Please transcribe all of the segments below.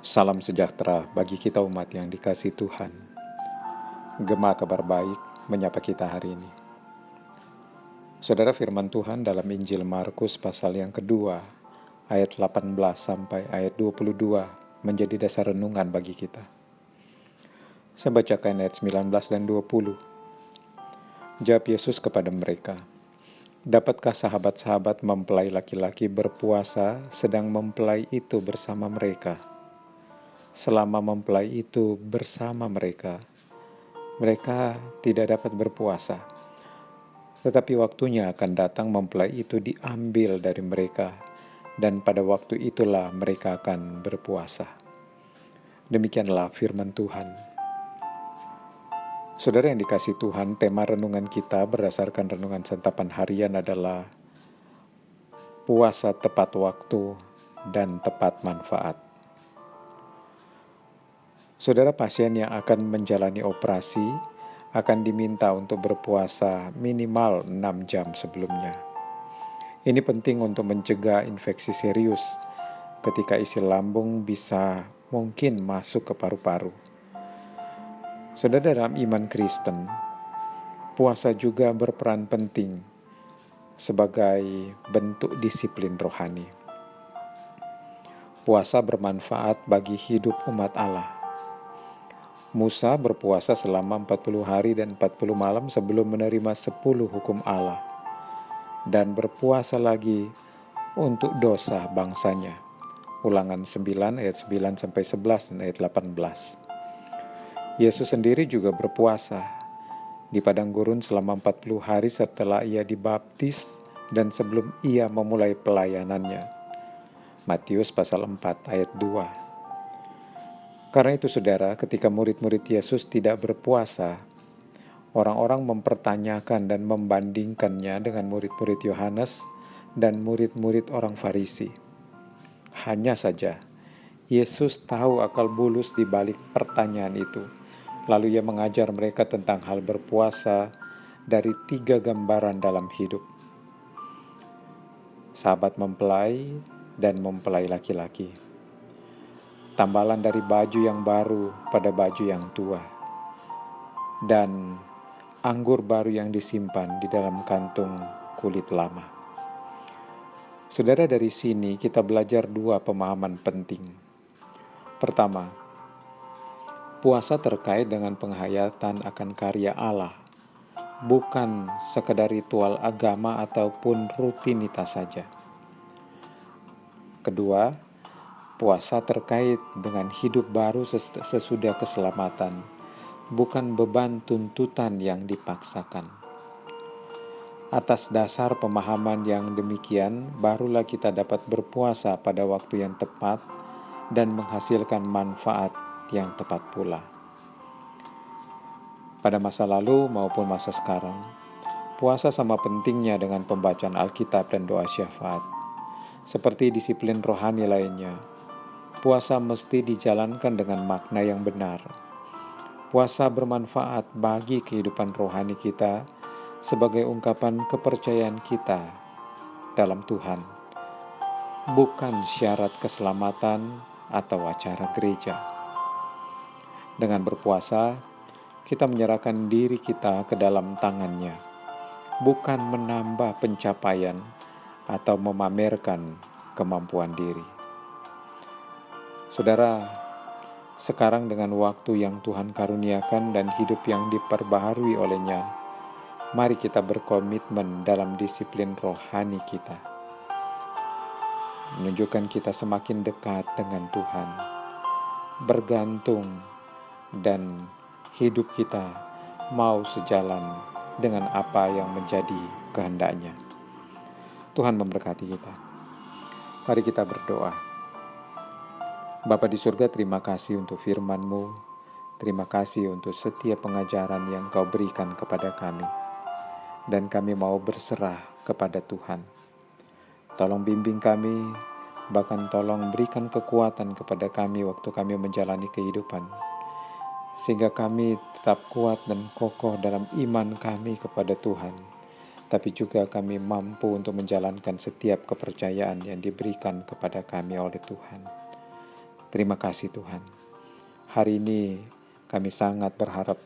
Salam sejahtera bagi kita umat yang dikasihi Tuhan. Gema kabar baik menyapa kita hari ini. Saudara, firman Tuhan dalam Injil Markus pasal yang kedua, ayat 18 sampai ayat 22 menjadi dasar renungan bagi kita. Saya bacakan ayat 19 dan 20. Jawab Yesus kepada mereka, "Dapatkah sahabat-sahabat mempelai laki-laki berpuasa sedang mempelai itu bersama mereka? Selama mempelai itu bersama mereka, mereka tidak dapat berpuasa. Tetapi waktunya akan datang mempelai itu diambil dari mereka, dan pada waktu itulah mereka akan berpuasa." Demikianlah firman Tuhan. Saudara yang dikasihi Tuhan, tema renungan kita berdasarkan renungan santapan harian adalah puasa tepat waktu dan tepat manfaat. Saudara, pasien yang akan menjalani operasi akan diminta untuk berpuasa minimal 6 jam sebelumnya. Ini penting untuk mencegah infeksi serius ketika isi lambung bisa mungkin masuk ke paru-paru. Saudara, dalam iman Kristen, puasa juga berperan penting sebagai bentuk disiplin rohani. Puasa bermanfaat bagi hidup umat Allah. Musa berpuasa selama 40 hari dan 40 malam sebelum menerima 10 hukum Allah, dan berpuasa lagi untuk dosa bangsanya. Ulangan 9 ayat 9 sampai 11 dan ayat 18. Yesus sendiri juga berpuasa di padang gurun selama 40 hari setelah ia dibaptis dan sebelum ia memulai pelayanannya. Matius pasal 4 ayat 2. Karena itu saudara, ketika murid-murid Yesus tidak berpuasa, orang-orang mempertanyakan dan membandingkannya dengan murid-murid Yohanes dan murid-murid orang Farisi. Hanya saja, Yesus tahu akal bulus di balik pertanyaan itu. Lalu ia mengajar mereka tentang hal berpuasa dari 3 gambaran dalam hidup. Sahabat mempelai dan mempelai laki-laki. Tambalan dari baju yang baru pada baju yang tua. Dan anggur baru yang disimpan di dalam kantung kulit lama. Saudara, dari sini kita belajar 2 pemahaman penting. Pertama, puasa terkait dengan penghayatan akan karya Allah, bukan sekedar ritual agama ataupun rutinitas saja. Kedua, puasa terkait dengan hidup baru sesudah keselamatan, bukan beban tuntutan yang dipaksakan. Atas dasar pemahaman yang demikian, barulah kita dapat berpuasa pada waktu yang tepat dan menghasilkan manfaat yang tepat pula. Pada masa lalu maupun masa sekarang, puasa sama pentingnya dengan pembacaan Alkitab dan doa syafaat. Seperti disiplin rohani lainnya, puasa mesti dijalankan dengan makna yang benar. Puasa bermanfaat bagi kehidupan rohani kita sebagai ungkapan kepercayaan kita dalam Tuhan, bukan syarat keselamatan atau acara gereja. Dengan berpuasa, kita menyerahkan diri kita ke dalam tangan-Nya, bukan menambah pencapaian atau memamerkan kemampuan diri. Saudara, sekarang dengan waktu yang Tuhan karuniakan dan hidup yang diperbaharui oleh-Nya, mari kita berkomitmen dalam disiplin rohani kita. Menunjukkan kita semakin dekat dengan Tuhan, bergantung, dan hidup kita mau sejalan dengan apa yang menjadi kehendak-Nya. Tuhan memberkati kita. Mari kita berdoa. Bapa di surga, terima kasih untuk firman-Mu. Terima kasih untuk setiap pengajaran yang Kau berikan kepada kami. Dan kami mau berserah kepada Tuhan. Tolong bimbing kami, bahkan tolong berikan kekuatan kepada kami waktu kami menjalani kehidupan. Sehingga kami tetap kuat dan kokoh dalam iman kami kepada Tuhan. Tapi juga kami mampu untuk menjalankan setiap kepercayaan yang diberikan kepada kami oleh Tuhan. Terima kasih Tuhan. Hari ini kami sangat berharap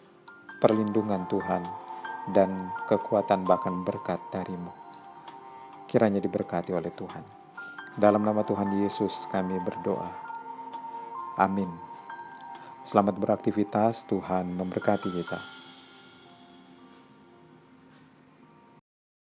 perlindungan Tuhan dan kekuatan bahkan berkat dari-Mu. Kiranya diberkati oleh Tuhan. Dalam nama Tuhan Yesus kami berdoa. Amin. Selamat beraktivitas, Tuhan memberkati kita.